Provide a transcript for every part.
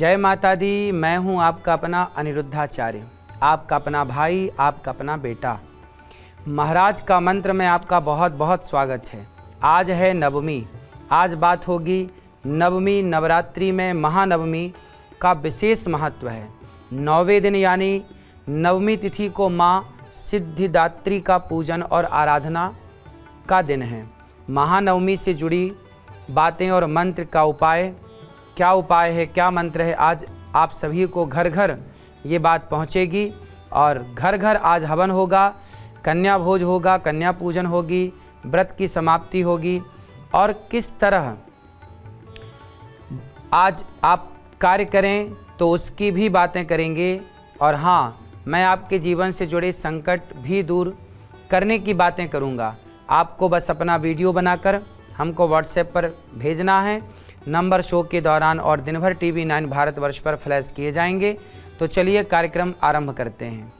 जय माता दी। मैं हूं आपका अपना अनिरुद्धाचार्य, आपका अपना भाई, आपका अपना बेटा। महाराज का मंत्र में आपका बहुत बहुत स्वागत है। आज है नवमी। आज बात होगी नवमी। नवरात्रि में महानवमी का विशेष महत्व है। 9वें दिन यानी नवमी तिथि को माँ सिद्धिदात्री का पूजन और आराधना का दिन है। महानवमी से जुड़ी बातें और मंत्र का उपाय, क्या उपाय है, क्या मंत्र है, आज आप सभी को घर घर ये बात पहुँचेगी। और घर घर आज हवन होगा, कन्या भोज होगा, कन्या पूजन होगी, व्रत की समाप्ति होगी और किस तरह आज आप कार्य करें तो उसकी भी बातें करेंगे। और हाँ, मैं आपके जीवन से जुड़े संकट भी दूर करने की बातें करूँगा। आपको बस अपना वीडियो बनाकर हमको व्हाट्सएप पर भेजना है। नंबर शो के दौरान और दिन भर TV9 भारतवर्ष पर फ्लैश किए जाएंगे। तो चलिए कार्यक्रम आरंभ करते हैं।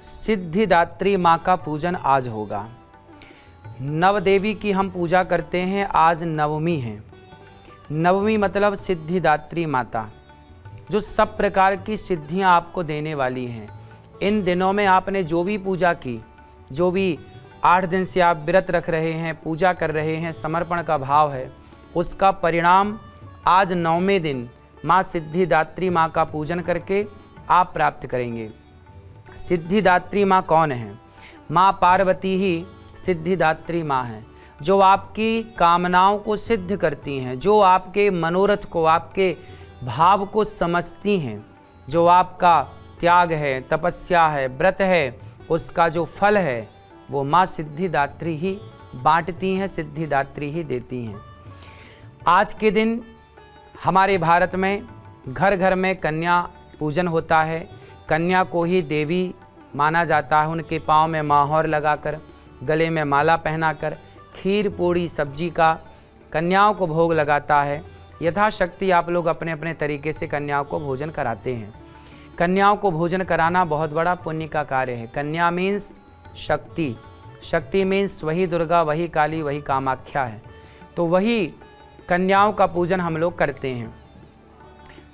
सिद्धिदात्री माँ का पूजन आज होगा। नव देवी की हम पूजा करते हैं। आज नवमी है। नवमी मतलब सिद्धिदात्री माता, जो सब प्रकार की सिद्धियां आपको देने वाली हैं। इन दिनों में आपने जो भी पूजा की, जो भी 8 दिन से आप व्रत रख रहे हैं, पूजा कर रहे हैं, समर्पण का भाव है, उसका परिणाम आज 9वें दिन माँ सिद्धिदात्री माँ का पूजन करके आप प्राप्त करेंगे। सिद्धिदात्री माँ कौन है? माँ पार्वती ही सिद्धिदात्री माँ है, जो आपकी कामनाओं को सिद्ध करती हैं, जो आपके मनोरथ को, आपके भाव को समझती हैं, जो आपका त्याग है, तपस्या है, व्रत है, उसका जो फल है वो माँ सिद्धिदात्री ही बांटती हैं, सिद्धिदात्री ही देती हैं। आज के दिन हमारे भारत में घर घर में कन्या पूजन होता है। कन्या को ही देवी माना जाता है। उनके पाँव में माहौर लगाकर, गले में माला पहनाकर, खीर पूड़ी सब्जी का कन्याओं को भोग लगाता है। यथाशक्ति आप लोग अपने अपने तरीके से कन्याओं को भोजन कराते हैं। कन्याओं को भोजन कराना बहुत बड़ा पुण्य का कार्य है। कन्या मीन्स शक्ति, शक्ति मीन्स वही दुर्गा, वही काली, वही कामाख्या है। तो वही कन्याओं का पूजन हम लोग करते हैं।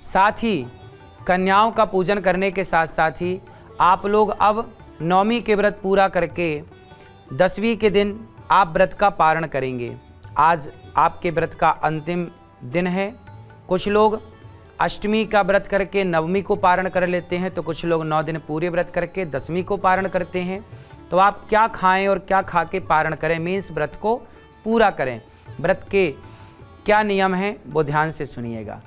साथ ही कन्याओं का पूजन करने के साथ साथ ही आप लोग अब नवमी के व्रत पूरा करके 10वीं के दिन आप व्रत का पारण करेंगे। आज आपके व्रत का अंतिम दिन है। कुछ लोग अष्टमी का व्रत करके नवमी को पारण कर लेते हैं, तो कुछ लोग 9 दिन पूरे व्रत करके 10वीं को पारण करते हैं। तो आप क्या खाएं और क्या खा के पारण करें, मीन्स व्रत को पूरा करें। व्रत के क्या नियम हैं वो ध्यान से सुनिएगा।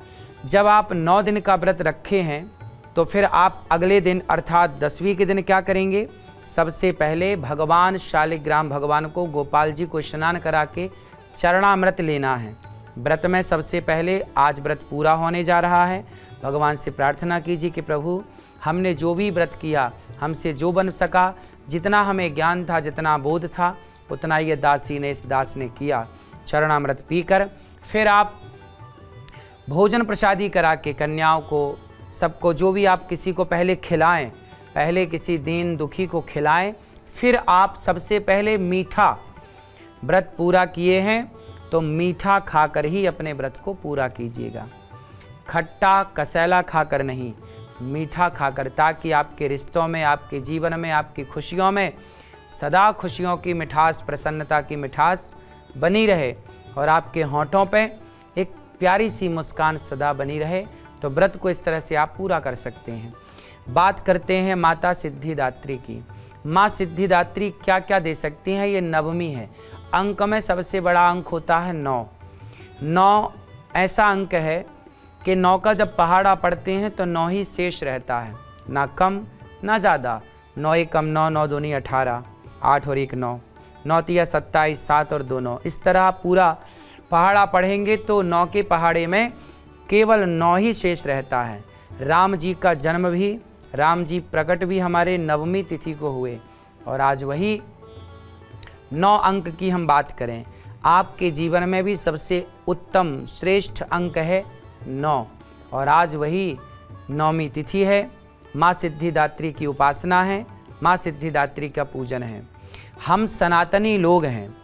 जब आप 9 दिन का व्रत रखे हैं तो फिर आप अगले दिन अर्थात 10वीं के दिन क्या करेंगे? सबसे पहले भगवान शालिग्राम भगवान को, गोपाल जी को स्नान करा के चरणामृत लेना है। व्रत में सबसे पहले आज व्रत पूरा होने जा रहा है। भगवान से प्रार्थना कीजिए कि प्रभु, हमने जो भी व्रत किया, हमसे जो बन सका, जितना हमें ज्ञान था, जितना बोध था, उतना ये दासी ने, इस दास ने किया। चरणामृत पीकर फिर आप भोजन प्रसादी करा के कन्याओं को, सबको, जो भी आप किसी को पहले खिलाएं, पहले किसी दीन दुखी को खिलाएं। फिर आप सबसे पहले मीठा, व्रत पूरा किए हैं तो मीठा खाकर ही अपने व्रत को पूरा कीजिएगा। खट्टा कसैला खाकर नहीं, मीठा खाकर, ताकि आपके रिश्तों में, आपके जीवन में, आपकी खुशियों में सदा खुशियों की मिठास, प्रसन्नता की मिठास बनी रहे और आपके होंठों पे एक प्यारी सी मुस्कान सदा बनी रहे। तो व्रत को इस तरह से आप पूरा कर सकते हैं। बात करते हैं माता सिद्धिदात्री की। माँ सिद्धिदात्री क्या क्या दे सकती हैं? ये नवमी है। अंक में सबसे बड़ा अंक होता है 9। 9 ऐसा अंक है कि 9 का जब पहाड़ा पढ़ते हैं तो 9 ही शेष रहता है, ना कम ना ज़्यादा। 9 एक कम 9, 9 दूनी 18, 8 और 1 9, 9 तिया 27, 7 और 2 9। इस तरह पूरा पहाड़ा पढ़ेंगे तो 9 के पहाड़े में केवल 9 ही शेष रहता है। राम जी का जन्म भी, राम जी प्रकट भी हमारे नवमी तिथि को हुए। और आज वही 9 अंक की हम बात करें, आपके जीवन में भी सबसे उत्तम श्रेष्ठ अंक है 9। और आज वही नवमी तिथि है। माँ सिद्धिदात्री की उपासना है, माँ सिद्धिदात्री का पूजन है। हम सनातनी लोग हैं।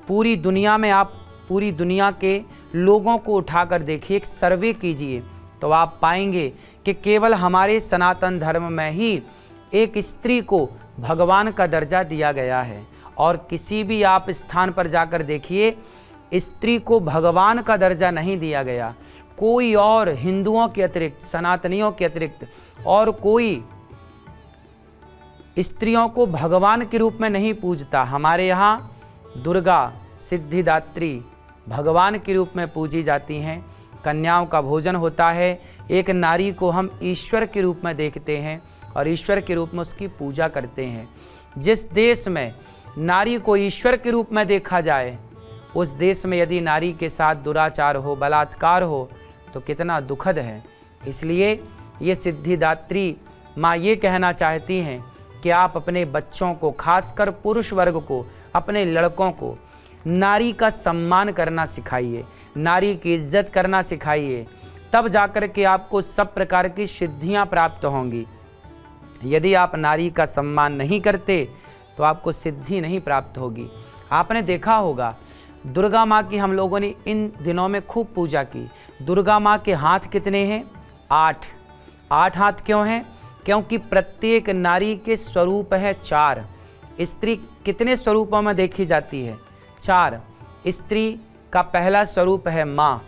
पूरी दुनिया में आप पूरी दुनिया के लोगों को उठाकर देखिए, एक सर्वे कीजिए तो आप पाएंगे कि केवल हमारे सनातन धर्म में ही एक स्त्री को भगवान का दर्जा दिया गया है। और किसी भी आप स्थान पर जाकर देखिए, स्त्री को भगवान का दर्जा नहीं दिया गया। कोई और हिंदुओं के अतिरिक्त, सनातनियों के अतिरिक्त और कोई स्त्रियों को भगवान के रूप में नहीं पूजता। हमारे यहाँ दुर्गा सिद्धिदात्री भगवान के रूप में पूजी जाती हैं। कन्याओं का भोजन होता है। एक नारी को हम ईश्वर के रूप में देखते हैं और ईश्वर के रूप में उसकी पूजा करते हैं। जिस देश में नारी को ईश्वर के रूप में देखा जाए, उस देश में यदि नारी के साथ दुराचार हो, बलात्कार हो, तो कितना दुखद है। इसलिए ये सिद्धिदात्री माँ ये कहना चाहती हैं कि आप अपने बच्चों को, खासकर पुरुष वर्ग को, अपने लड़कों को नारी का सम्मान करना सिखाइए, नारी की इज्जत करना सिखाइए। तब जाकर के आपको सब प्रकार की सिद्धियां प्राप्त होंगी। यदि आप नारी का सम्मान नहीं करते तो आपको सिद्धि नहीं प्राप्त होगी। आपने देखा होगा दुर्गा माँ की हम लोगों ने इन दिनों में खूब पूजा की। दुर्गा माँ के हाथ कितने हैं? 8। 8 हाथ क्यों हैं? क्योंकि प्रत्येक नारी के स्वरूप है 4। स्त्री कितने स्वरूपों में देखी जाती है? 4। स्त्री का पहला स्वरूप है माँ,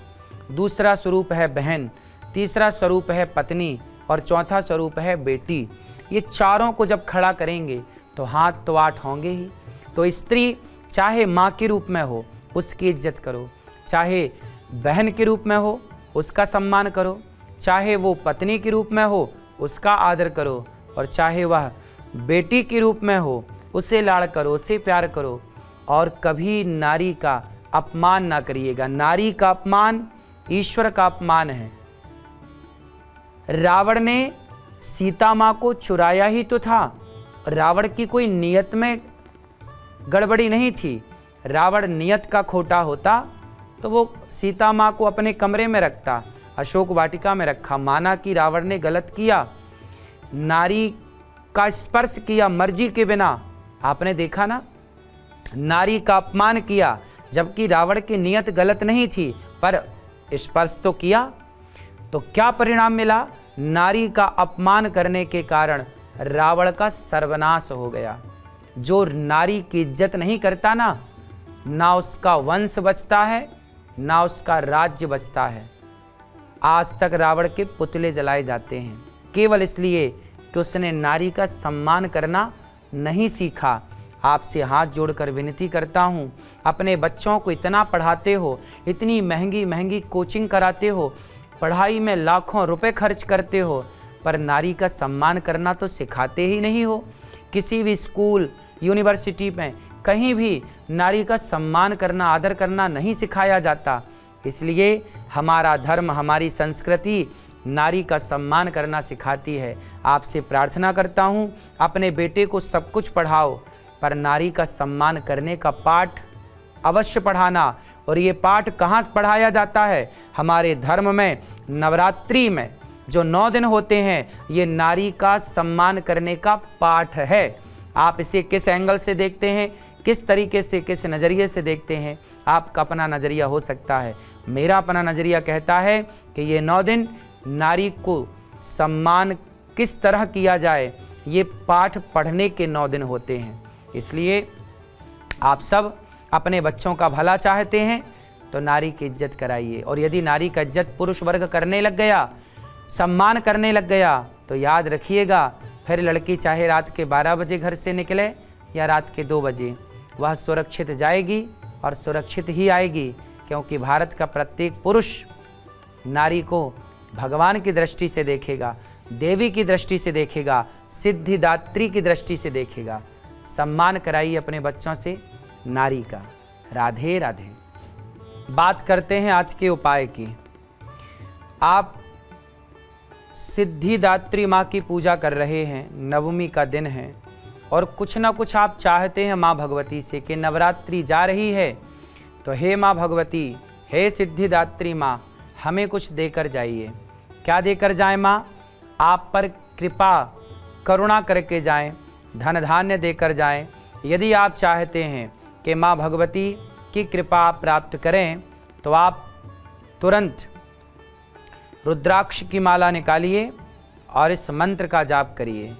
दूसरा स्वरूप है बहन, तीसरा स्वरूप है पत्नी और चौथा स्वरूप है बेटी। ये चारों को जब खड़ा करेंगे तो हाथ तो 8 होंगे ही। तो स्त्री चाहे माँ के रूप में हो, उसकी इज्जत करो, चाहे बहन के रूप में हो, उसका सम्मान करो, चाहे वो पत्नी के रूप में हो, उसका आदर करो, और चाहे वह बेटी के रूप में हो, उसे लाड़ करो, उसे प्यार करो। और कभी नारी का अपमान ना करिएगा। नारी का अपमान ईश्वर का अपमान है। रावण ने सीता माँ को चुराया ही तो था। रावण की कोई नियत में गड़बड़ी नहीं थी। रावण नियत का खोटा होता तो वो सीता माँ को अपने कमरे में रखता, अशोक वाटिका में रखा। माना कि रावण ने गलत किया, नारी का स्पर्श किया मर्जी के बिना। आपने देखा ना, नारी का अपमान किया, जबकि रावण की नियत गलत नहीं थी, पर स्पर्श तो किया। तो क्या परिणाम मिला? नारी का अपमान करने के कारण रावण का सर्वनाश हो गया। जो नारी की इज्जत नहीं करता ना उसका वंश बचता है, ना उसका राज्य बचता है। आज तक रावण के पुतले जलाए जाते हैं केवल इसलिए कि उसने नारी का सम्मान करना नहीं सीखा। आपसे हाथ जोड़कर विनती करता हूँ, अपने बच्चों को इतना पढ़ाते हो, इतनी महंगी महंगी कोचिंग कराते हो, पढ़ाई में लाखों रुपए खर्च करते हो, पर नारी का सम्मान करना तो सिखाते ही नहीं हो। किसी भी स्कूल, यूनिवर्सिटी में कहीं भी नारी का सम्मान करना, आदर करना नहीं सिखाया जाता। इसलिए हमारा धर्म, हमारी संस्कृति नारी का सम्मान करना सिखाती है। आपसे प्रार्थना करता हूँ, अपने बेटे को सब कुछ पढ़ाओ, पर नारी का सम्मान करने का पाठ अवश्य पढ़ाना। और ये पाठ कहाँ पढ़ाया जाता है? हमारे धर्म में नवरात्रि में जो 9 दिन होते हैं, ये नारी का सम्मान करने का पाठ है। आप इसे किस एंगल से देखते हैं, किस तरीके से, किस नज़रिए से देखते हैं, आपका अपना नज़रिया हो सकता है। मेरा अपना नज़रिया कहता है कि ये 9 दिन नारी को सम्मान किस तरह किया जाए, ये पाठ पढ़ने के 9 दिन होते हैं। इसलिए आप सब अपने बच्चों का भला चाहते हैं तो नारी की इज्जत कराइए। और यदि नारी का इज्जत पुरुष वर्ग करने लग गया, सम्मान करने लग गया, तो याद रखिएगा, फिर लड़की चाहे रात के 12 बजे घर से निकले या रात के 2 बजे, वह सुरक्षित जाएगी और सुरक्षित ही आएगी। क्योंकि भारत का प्रत्येक पुरुष नारी को भगवान की दृष्टि से देखेगा, देवी की दृष्टि से देखेगा, सिद्धिदात्री की दृष्टि से देखेगा। सम्मान कराइए अपने बच्चों से नारी का। राधे राधे। बात करते हैं आज के उपाय की। आप सिद्धिदात्री माँ की पूजा कर रहे हैं, नवमी का दिन है, और कुछ ना कुछ आप चाहते हैं माँ भगवती से कि नवरात्रि जा रही है तो हे माँ भगवती, हे सिद्धिदात्री माँ, हमें कुछ देकर जाइए। क्या देकर जाएं माँ? आप पर कृपा करुणा करके जाएं, धन धान्य देकर जाएं। यदि आप चाहते हैं कि माँ भगवती की कृपा प्राप्त करें तो आप तुरंत रुद्राक्ष की माला निकालिए और इस मंत्र का जाप करिए।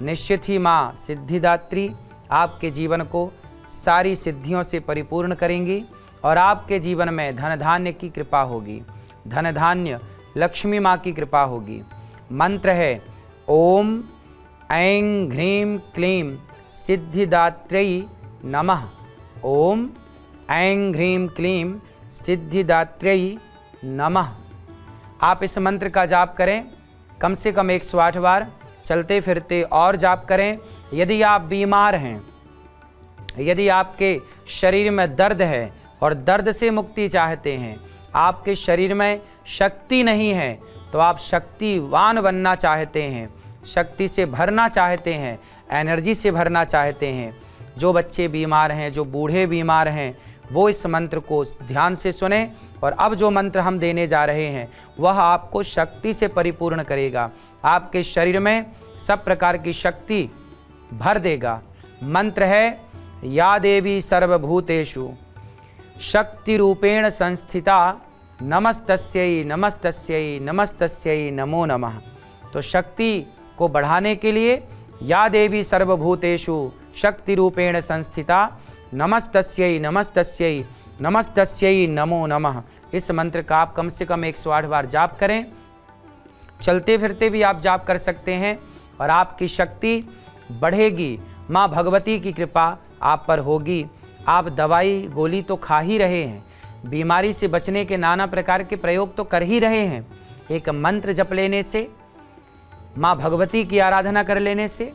निश्चित ही माँ सिद्धिदात्री आपके जीवन को सारी सिद्धियों से परिपूर्ण करेंगी और आपके जीवन में धन धान्य की कृपा होगी। धन धान्य लक्ष्मी माँ की कृपा होगी। मंत्र है ओम ऐं ह्रीं क्लीं सिद्धिदात्र्यै नमः। ओम ऐं ह्रीं क्लीं सिद्धिदात्र्यै नमः। आप इस मंत्र का जाप करें कम से कम 108 बार, चलते फिरते और जाप करें। यदि आप बीमार हैं, यदि आपके शरीर में दर्द है और दर्द से मुक्ति चाहते हैं, आपके शरीर में शक्ति नहीं है तो आप शक्तिवान बनना चाहते हैं, शक्ति से भरना चाहते हैं, एनर्जी से भरना चाहते हैं, जो बच्चे बीमार हैं, जो बूढ़े बीमार हैं, वो इस मंत्र को ध्यान से सुने। और अब जो मंत्र हम देने जा रहे हैं वह आपको शक्ति से परिपूर्ण करेगा, आपके शरीर में सब प्रकार की शक्ति भर देगा। मंत्र है या देवी सर्वभूतेषु शक्ति रूपेण संस्थिता नमस्तस्यै नमस्तस्यै नमस्तस्यै नमो नमः। तो शक्ति को बढ़ाने के लिए या देवी सर्वभूतेषु शक्ति रूपेण संस्थिता नमस्तस्यै नमस्तस्यै नमस्तस्यै नमो नमः। इस मंत्र का आप कम से कम 108 बार जाप करें। चलते फिरते भी आप जाप कर सकते हैं और आपकी शक्ति बढ़ेगी। माँ भगवती की कृपा आप पर होगी। आप दवाई गोली तो खा ही रहे हैं, बीमारी से बचने के नाना प्रकार के प्रयोग तो कर ही रहे हैं। एक मंत्र जप लेने से, माँ भगवती की आराधना कर लेने से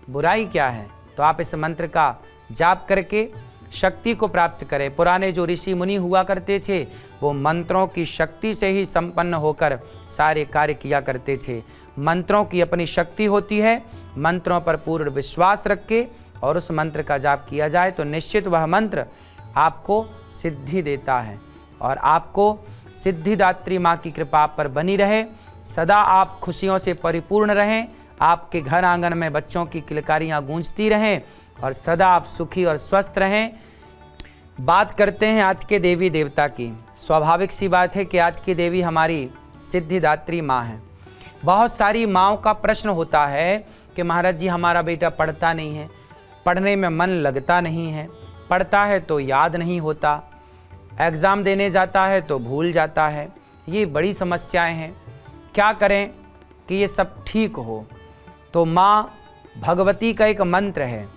बुराई क्या है? तो आप इस मंत्र का जाप करके शक्ति को प्राप्त करें। पुराने जो ऋषि मुनि हुआ करते थे वो मंत्रों की शक्ति से ही संपन्न होकर सारे कार्य किया करते थे। मंत्रों की अपनी शक्ति होती है, मंत्रों पर पूर्ण विश्वास रख के और उस मंत्र का जाप किया जाए तो निश्चित वह मंत्र आपको सिद्धि देता है और आपको सिद्धिदात्री माँ की कृपा आप पर बनी रहे। सदा आप खुशियों से परिपूर्ण रहें, आपके घर आंगन में बच्चों की किलकारियाँ गूंजती रहें और सदा आप सुखी और स्वस्थ रहें। बात करते हैं आज के देवी देवता की। स्वाभाविक सी बात है कि आज की देवी हमारी सिद्धिदात्री माँ है। बहुत सारी माँओं का प्रश्न होता है कि महाराज जी हमारा बेटा पढ़ता नहीं है, पढ़ने में मन लगता नहीं है, पढ़ता है तो याद नहीं होता, एग्ज़ाम देने जाता है तो भूल जाता है। ये बड़ी समस्याएं हैं। क्या करें कि ये सब ठीक हो? तो माँ भगवती का एक मंत्र है,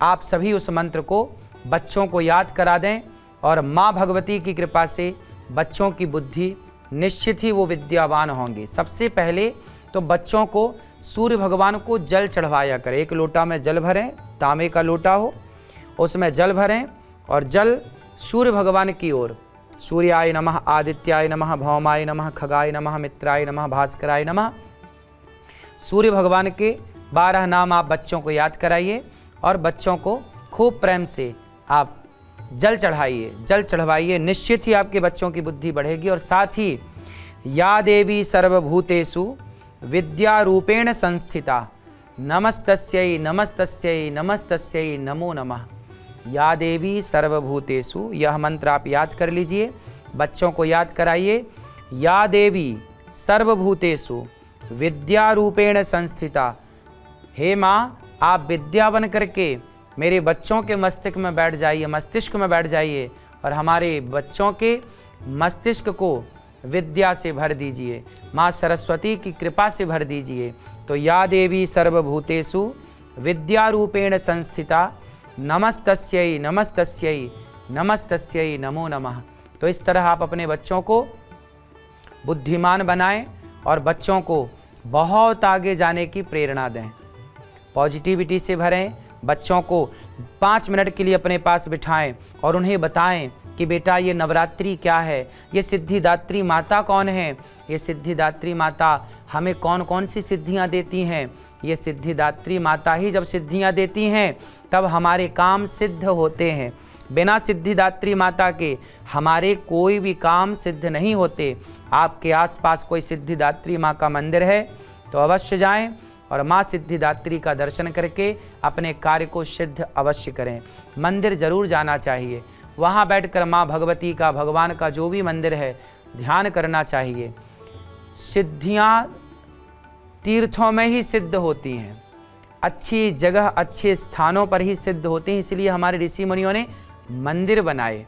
आप सभी उस मंत्र को बच्चों को याद करा दें और माँ भगवती की कृपा से बच्चों की बुद्धि निश्चित ही वो विद्यावान होंगे। सबसे पहले तो बच्चों को सूर्य भगवान को जल चढ़वाया करें। एक लोटा में जल भरें, तांबे का लोटा हो, उसमें जल भरें और जल सूर्य भगवान की ओर, सूर्याय नमः, आदित्याय नमः, भौमाय नमः, खगाय नमः, मित्राय नमः, भास्कराय नमः। सूर्य भगवान के 12 नाम आप बच्चों को याद कराइए और बच्चों को खूब प्रेम से आप जल चढ़ाइए, जल चढ़वाइए। निश्चित ही आपके बच्चों की बुद्धि बढ़ेगी। और साथ ही या देवी सर्वभूतेषु विद्या रूपेण संस्थिता नमस्तस्यै नमस्तस्यै नमस्तस्यै नमो नमः। या देवी सर्वभूतेषु, यह मंत्र आप याद कर लीजिए, बच्चों को याद कराइए। या देवी सर्वभूतेषु विद्या रूपेण संस्थिता। हे माँ, आप विद्या बन करके मेरे बच्चों के मस्तिष्क में बैठ जाइए, मस्तिष्क में बैठ जाइए और हमारे बच्चों के मस्तिष्क को विद्या से भर दीजिए, माँ सरस्वती की कृपा से भर दीजिए। तो या देवी सर्वभूतेषु विद्या रूपेण संस्थिता नमस्तस्यै नमस्तस्यै नमस्तस्यै नमो नमः। तो इस तरह आप अपने बच्चों को बुद्धिमान बनाएं और बच्चों को बहुत आगे जाने की प्रेरणा दें, पॉजिटिविटी से भरें। बच्चों को 5 मिनट के लिए अपने पास बिठाएं और उन्हें बताएं कि बेटा ये नवरात्रि क्या है, ये सिद्धिदात्री माता कौन है, ये सिद्धिदात्री माता हमें कौन कौन सी सिद्धियां देती हैं। ये सिद्धिदात्री माता ही जब सिद्धियां देती हैं तब हमारे काम सिद्ध होते हैं। बिना सिद्धिदात्री माता के हमारे कोई भी काम सिद्ध नहीं होते। आपके आसपास कोई सिद्धिदात्री माँ का मंदिर है तो अवश्य जाएं और माँ सिद्धिदात्री का दर्शन करके अपने कार्य को सिद्ध अवश्य करें। मंदिर जरूर जाना चाहिए, वहाँ बैठकर माँ भगवती का, भगवान का जो भी मंदिर है ध्यान करना चाहिए। सिद्धियाँ तीर्थों में ही सिद्ध होती हैं, अच्छी जगह अच्छे स्थानों पर ही सिद्ध होती हैं। इसलिए हमारे ऋषि मुनियों ने मंदिर बनाए।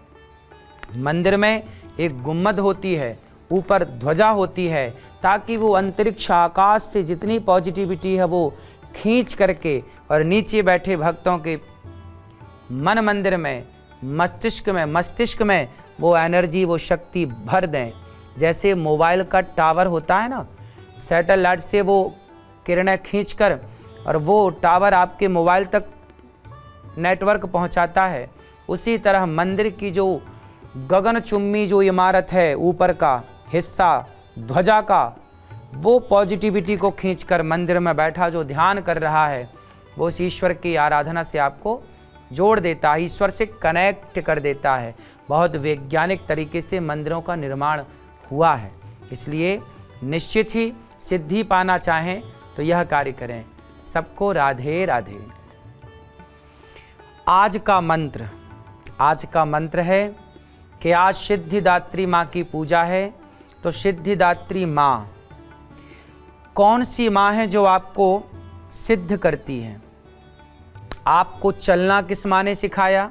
मंदिर में एक गुम्बद होती है, ऊपर ध्वजा होती है, ताकि वो अंतरिक्ष आकाश से जितनी पॉजिटिविटी है वो खींच करके और नीचे बैठे भक्तों के मन मंदिर में, मस्तिष्क में वो एनर्जी, वो शक्ति भर दें। जैसे मोबाइल का टावर होता है ना, सैटेलाइट से वो किरणें खींचकर और वो टावर आपके मोबाइल तक नेटवर्क पहुंचाता है, उसी तरह मंदिर की जो गगनचुम्बी जो इमारत है, ऊपर का हिस्सा ध्वजा का, वो पॉजिटिविटी को खींचकर मंदिर में बैठा जो ध्यान कर रहा है वो उस ईश्वर की आराधना से आपको जोड़ देता है, ईश्वर से कनेक्ट कर देता है। बहुत वैज्ञानिक तरीके से मंदिरों का निर्माण हुआ है। इसलिए निश्चित ही सिद्धि पाना चाहें तो यह कार्य करें। सबको राधे राधे। आज का मंत्र है कि आज सिद्धिदात्री माँ की पूजा है। तो सिद्धिदात्री माँ कौन सी माँ है जो आपको सिद्ध करती है? आपको चलना किस माँ ने सिखाया,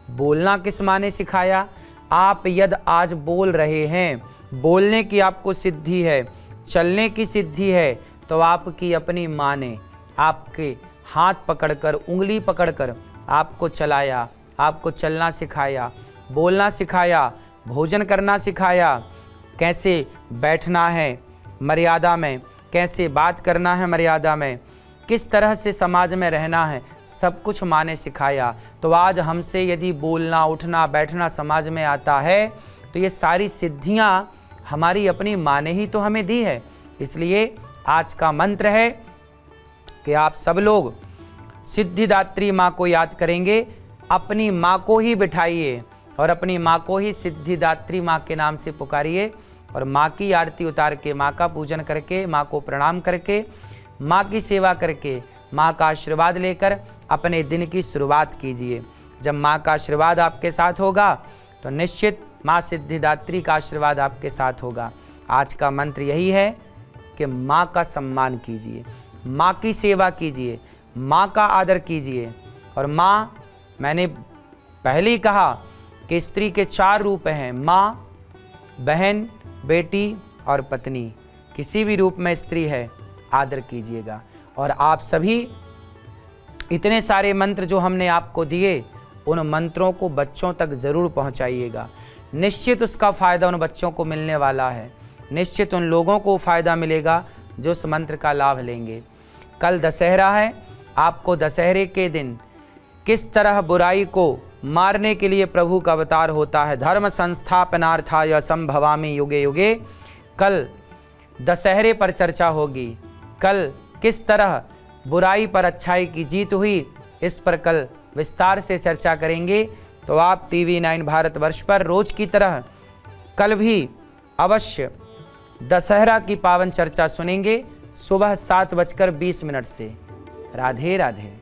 बोलना किस माँ ने सिखाया? आप यदि आज बोल रहे हैं, बोलने की आपको सिद्धि है, चलने की सिद्धि है, तो आपकी अपनी माँ ने आपके हाथ पकड़कर, उंगली पकड़कर आपको चलाया, आपको चलना सिखाया, बोलना सिखाया, भोजन करना सिखाया, कैसे बैठना है मर्यादा में, कैसे बात करना है मर्यादा में, किस तरह से समाज में रहना है, सब कुछ माँ ने सिखाया। तो आज हमसे यदि बोलना, उठना, बैठना समाज में आता है तो ये सारी सिद्धियाँ हमारी अपनी माँ ने ही तो हमें दी है। इसलिए आज का मंत्र है कि आप सब लोग सिद्धिदात्री माँ को याद करेंगे, अपनी माँ को ही बिठाइए और अपनी माँ को ही सिद्धिदात्री माँ के नाम से पुकारिए और माँ की आरती उतार के, माँ का पूजन करके, माँ को प्रणाम करके, माँ की सेवा करके, माँ का आशीर्वाद लेकर अपने दिन की शुरुआत कीजिए। जब माँ का आशीर्वाद आपके साथ होगा तो निश्चित माँ सिद्धिदात्री का आशीर्वाद आपके साथ होगा। आज का मंत्र यही है कि माँ का सम्मान कीजिए, माँ की सेवा कीजिए, माँ का आदर कीजिए। और माँ, मैंने पहले ही कहा कि स्त्री के 4 रूप हैं, माँ, बहन, बेटी और पत्नी। किसी भी रूप में स्त्री है, आदर कीजिएगा। और आप सभी इतने सारे मंत्र जो हमने आपको दिए, उन मंत्रों को बच्चों तक ज़रूर पहुंचाइएगा। निश्चित उसका फ़ायदा उन बच्चों को मिलने वाला है, निश्चित उन लोगों को फ़ायदा मिलेगा जो उस मंत्र का लाभ लेंगे। कल दशहरा है, आपको दशहरे के दिन किस तरह बुराई को मारने के लिए प्रभु का अवतार होता है, धर्म संस्थापनार्थाय संभवामि युगे युगे, कल दशहरे पर चर्चा होगी। कल किस तरह बुराई पर अच्छाई की जीत हुई, इस पर कल विस्तार से चर्चा करेंगे। तो आप TV9 भारतवर्ष पर रोज की तरह कल भी अवश्य दशहरा की पावन चर्चा सुनेंगे सुबह 7:20 से। राधे राधे।